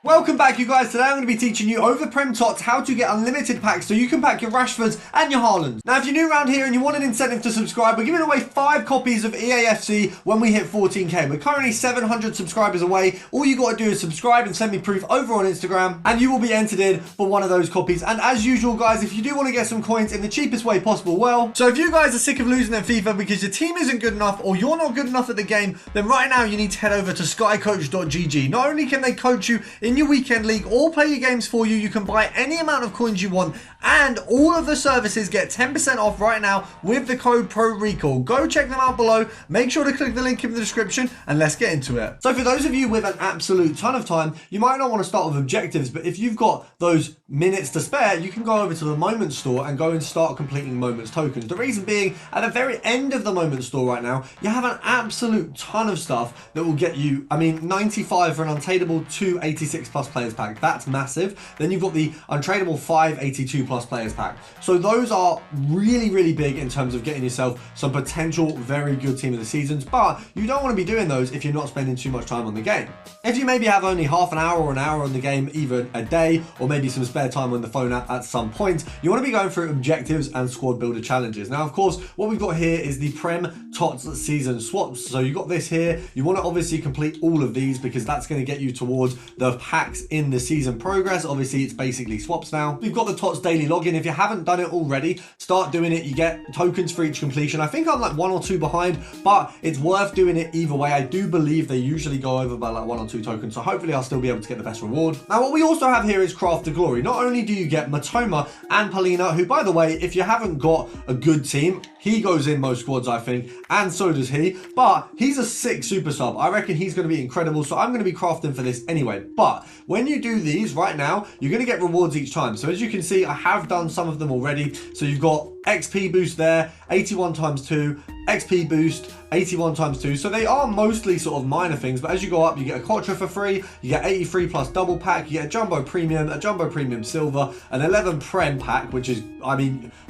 Welcome back, you guys. Today I'm going to be teaching you over Prem Tots how to get unlimited packs so you can pack your Rashfords and your Haalands. Now, if you're new around here and you want an incentive to subscribe, we're giving away 5 copies of EAFC when we hit 14k. We're currently 700 subscribers away. All you got to do is subscribe and send me proof over on Instagram, and you will be entered in for one of those copies. And as usual, guys, if you do want to get some coins in the cheapest way possible, well, so if you guys are sick of losing at FIFA because your team isn't good enough or you're not good enough at the game, then right now you need to head over to skycoach.gg. Not only can they coach you in your weekend league or play your games for you can buy any amount of coins you want, and all of the services get 10% off right now with the code PRORECALL. Go check them out below. Make sure to click the link in the description and let's get into it. So for those of you with an absolute ton of time, you might not want to start with objectives, but if you've got those minutes to spare, you can go over to the Moment Store and go and start completing Moments tokens. The reason being, at the very end of the Moment Store right now, you have an absolute ton of stuff that will get you, 95 for an untradeable 286 plus players pack. That's massive. Then you've got the untradeable 582 plus players pack. So those are really, really big in terms of getting yourself some potential very good team of the seasons, but you don't want to be doing those if you're not spending too much time on the game. If you maybe have only half an hour or an hour on the game, either a day or maybe some spare time on the phone at some point, you want to be going through objectives and squad builder challenges. Now, of course, what we've got here is the Prem Tots season swaps. So you got this here. You want to obviously complete all of these because that's going to get you towards the packs in the season progress. Obviously, it's basically swaps now. We've got the Tots daily login. If you haven't done it already, start doing it. You get tokens for each completion. I think I'm like 1 or 2 behind, but it's worth doing it either way. I do believe they usually go over by like 1 or 2 tokens, so hopefully I'll still be able to get the best reward. Now, what we also have here is Craft to Glory. Not only do you get Matoma and Polina, who, by the way, if you haven't got a good team, he goes in most squads, I think, and so does he, but he's a sick super sub. I reckon he's going to be incredible, so I'm going to be crafting for this anyway. But when you do these right now, you're going to get rewards each time. So as you can see, I have done some of them already. So you've got XP boost there, 81 times 2, XP boost, 81 times 2. So they are mostly sort of minor things, but as you go up, you get a Quattro for free, you get 83 plus double pack, you get a Jumbo Premium Silver, an 11 Prem pack, which is,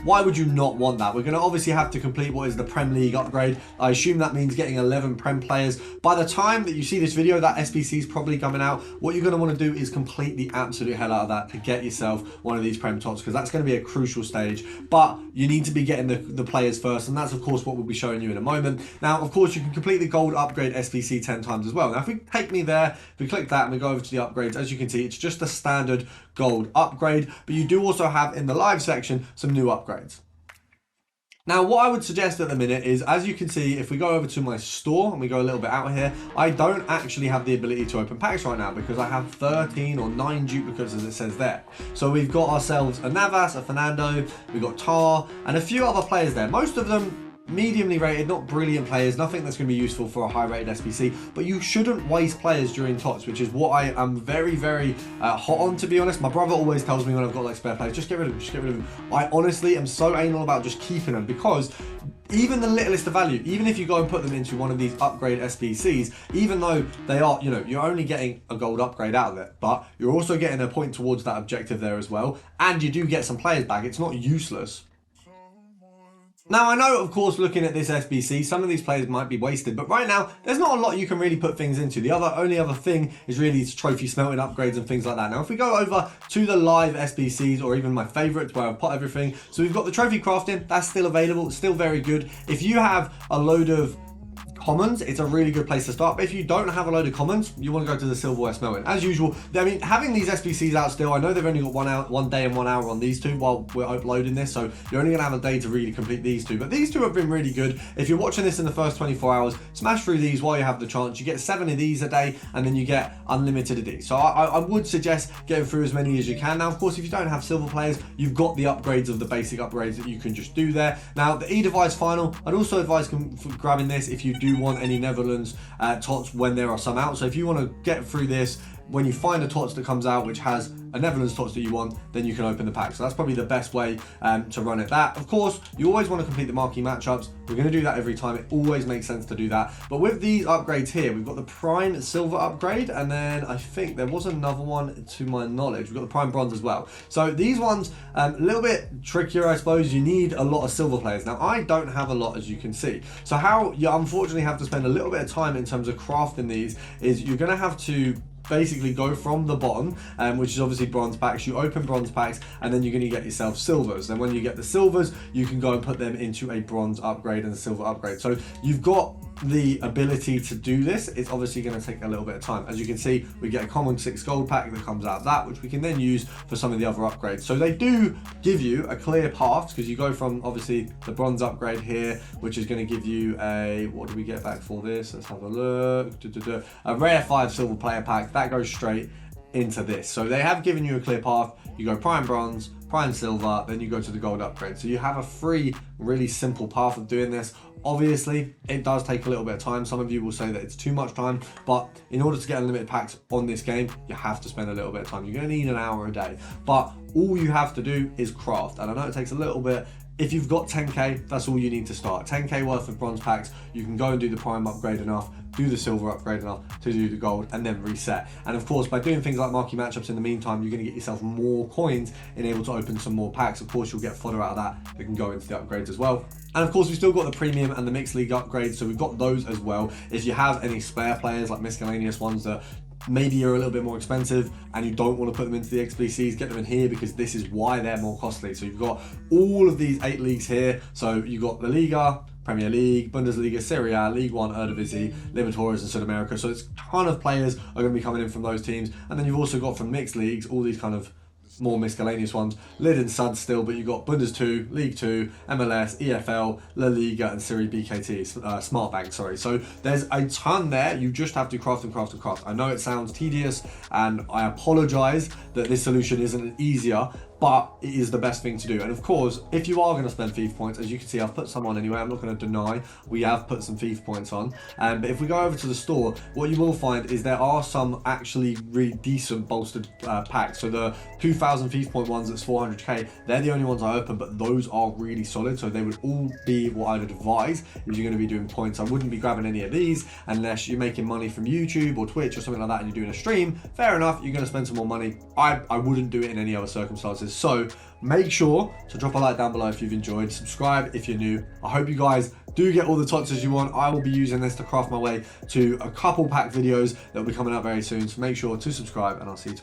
why would you not want that? We're going to obviously have to complete what is the Prem League upgrade. I assume that means getting 11 Prem players. By the time that you see this video, that SBC is probably coming out. What you're going to want to do is complete the absolute hell out of that to get yourself one of these Prem Tots, because that's going to be a crucial stage. But you need to be getting the players first, and that's of course what we'll be showing you in a moment. Now, of course, you can complete the gold upgrade SBC 10 times as well. Now, if we take me there, if we click that and we go over to the upgrades, as you can see, it's just a standard gold upgrade, but you do also have in the live section some new upgrades. Now, what I would suggest at the minute is, as you can see, if we go over to my store and we go a little bit out here, I don't actually have the ability to open packs right now because I have 13 or 9 duplicates as it says there. So we've got ourselves a Navas, a Fernando, we've got Tar, and a few other players there. Most of them mediumly rated, not brilliant players, nothing that's going to be useful for a high rated SBC, but you shouldn't waste players during Tots, which is what I am very, very hot on, to be honest. My brother always tells me when I've got like spare players, just get rid of them, just get rid of them. I honestly am so anal about just keeping them, because even the littlest of value, even if you go and put them into one of these upgrade SBCs, even though they are, you're only getting a gold upgrade out of it, but you're also getting a point towards that objective there as well, and you do get some players back. It's not useless. Now, I know, of course, looking at this SBC, some of these players might be wasted, but right now, there's not a lot you can really put things into. The only other thing is really these trophy smelting upgrades and things like that. Now, if we go over to the live SBCs, or even my favorites where I've put everything, so we've got the trophy crafting, that's still available, it's still very good. If you have a load of commons, it's a really good place to start. But if you don't have a load of commons, you want to go to the silverware smelting. As usual, having these SBCs out still, I know they've only got 1 day and 1 hour on these two while we're uploading this, so you're only going to have a day to really complete these two. But these two have been really good. If you're watching this in the first 24 hours, smash through these while you have the chance. You get 7 of these a day, and then you get unlimited of these. So I would suggest getting through as many as you can. Now, of course, if you don't have silver players, you've got the upgrades of the basic upgrades that you can just do there. Now, the E-Device Final, I'd also advise grabbing this if you do want any Netherlands Tots when there are some out. So if you want to get through this, when you find a Tots that comes out which has a Netherlands Tots that you want, then you can open the pack. So that's probably the best way to run it. That, of course, you always want to complete the marquee matchups. We're going to do that every time. It always makes sense to do that. But with these upgrades here, we've got the Prime Silver upgrade, and then I think there was another one to my knowledge. We've got the Prime Bronze as well. So these ones, a little bit trickier, I suppose. You need a lot of silver players. Now, I don't have a lot, as you can see. So how you unfortunately have to spend a little bit of time in terms of crafting these is you're going to have to basically go from the bottom, which is obviously bronze packs. You open bronze packs, and then you're going to get yourself silvers. Then when you get the silvers, you can go and put them into a bronze upgrade and a silver upgrade. So you've got the ability to do this. It's obviously going to take a little bit of time. As you can see, we get a common 6 gold pack that comes out of that, which we can then use for some of the other upgrades. So they do give you a clear path, because you go from obviously the bronze upgrade here, which is going to give you a, what do we get back for this? Let's have a look. A rare 5 silver player pack that goes straight into this. So they have given you a clear path. You go prime bronze, prime silver, then you go to the gold upgrade. So you have a free, really simple path of doing this. Obviously, it does take a little bit of time. Some of you will say that it's too much time, but in order to get unlimited packs on this game, you have to spend a little bit of time. You're going to need an hour a day, but all you have to do is craft. And I know it takes a little bit. If you've got 10k, that's all you need to start. 10k worth of bronze packs, you can go and do the prime upgrade enough, do the silver upgrade enough to do the gold, and then reset. And of course, by doing things like marquee matchups in the meantime, you're going to get yourself more coins and able to open some more packs. Of course, you'll get fodder out of that can go into the upgrades as well. And of course, we've still got the premium and the mixed league upgrades, so we've got those as well. If you have any spare players, like miscellaneous ones that maybe you're a little bit more expensive and you don't want to put them into the SBCs, get them in here, because this is why they're more costly. So you've got all of these 8 leagues here. So you've got the Liga, Premier League, Bundesliga, Serie A, League One, Eredivisie, Libertadores and Sudamerica. So it's a ton of players are going to be coming in from those teams. And then you've also got from mixed leagues, all these kind of more miscellaneous ones, Lid and Sud still, but you've got Bundes 2, League 2, MLS, EFL, La Liga and Serie BKT, Smart Bank, sorry. So there's a ton there. You just have to craft and craft and craft. I know it sounds tedious, and I apologize that this solution isn't easier, but it is the best thing to do. And of course, if you are going to spend FIFA points, as you can see, I've put some on anyway. I'm not going to deny we have put some FIFA points on. But if we go over to the store, what you will find is there are some actually really decent bolstered packs. So the 2000 FIFA point ones that's 400k, they're the only ones I open, but those are really solid. So they would all be what I'd advise if you're going to be doing points. I wouldn't be grabbing any of these unless you're making money from YouTube or Twitch or something like that and you're doing a stream. Fair enough, you're going to spend some more money. I wouldn't do it in any other circumstances. So make sure to drop a like down below if you've enjoyed, subscribe if you're new. I hope you guys do get all the tots as you want. I will be using this to craft my way to a couple pack videos that will be coming out very soon. So make sure to subscribe, and I'll see you tomorrow.